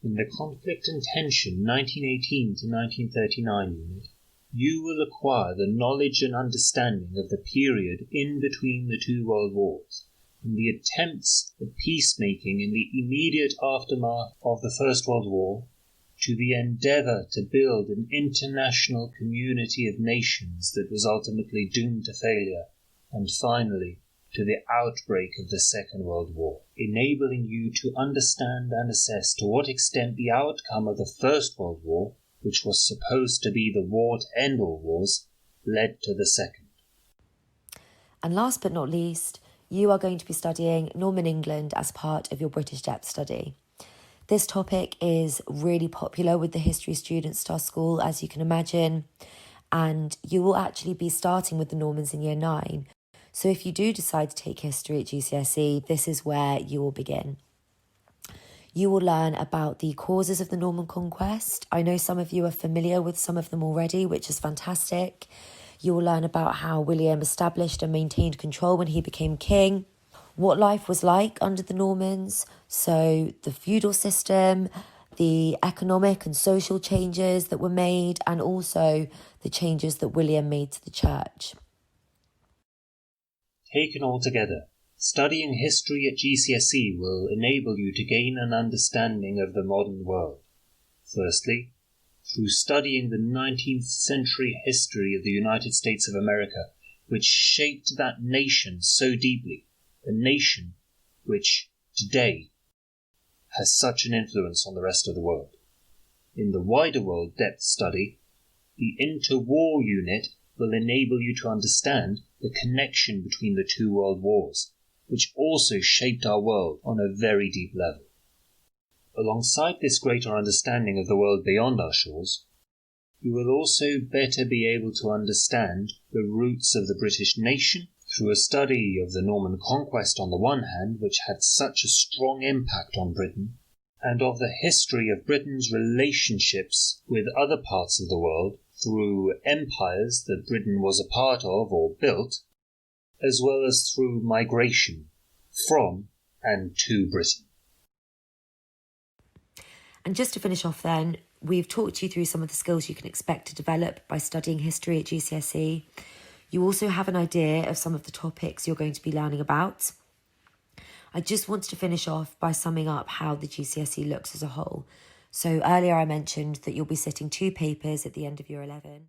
In the Conflict and Tension 1918 to 1939 unit, you will acquire the knowledge and understanding of the period in between the two world wars, from the attempts at peacemaking in the immediate aftermath of the First World War, to the endeavour to build an international community of nations that was ultimately doomed to failure, and finally to the outbreak of the Second World War, enabling you to understand and assess to what extent the outcome of the First World War, which was supposed to be the war to end all wars, led to the Second. And last but not least, you are going to be studying Norman England as part of your British Depth study. This topic is really popular with the history students at our school, as you can imagine, and you will actually be starting with the Normans in Year 9. So if you do decide to take history at GCSE, this is where you will begin. You will learn about the causes of the Norman conquest. I know some of you are familiar with some of them already, which is fantastic. You will learn about how William established and maintained control when he became king, what life was like under the Normans, so the feudal system, the economic and social changes that were made, and also the changes that William made to the church. Taken all together, studying history at GCSE will enable you to gain an understanding of the modern world. Firstly, through studying the 19th century history of the United States of America, which shaped that nation so deeply, a nation which, today, has such an influence on the rest of the world. In the wider world depth study, the interwar unit will enable you to understand the connection between the two world wars, which also shaped our world on a very deep level. Alongside this greater understanding of the world beyond our shores, you will also better be able to understand the roots of the British nation through a study of the Norman conquest on the one hand, which had such a strong impact on Britain, and of the history of Britain's relationships with other parts of the world through empires that Britain was a part of or built, as well as through migration from and to Britain. And just to finish off then, we've talked you through some of the skills you can expect to develop by studying history at GCSE. You also have an idea of some of the topics you're going to be learning about. I just wanted to finish off by summing up how the GCSE looks as a whole. So earlier I mentioned that you'll be sitting 2 papers at the end of Year 11.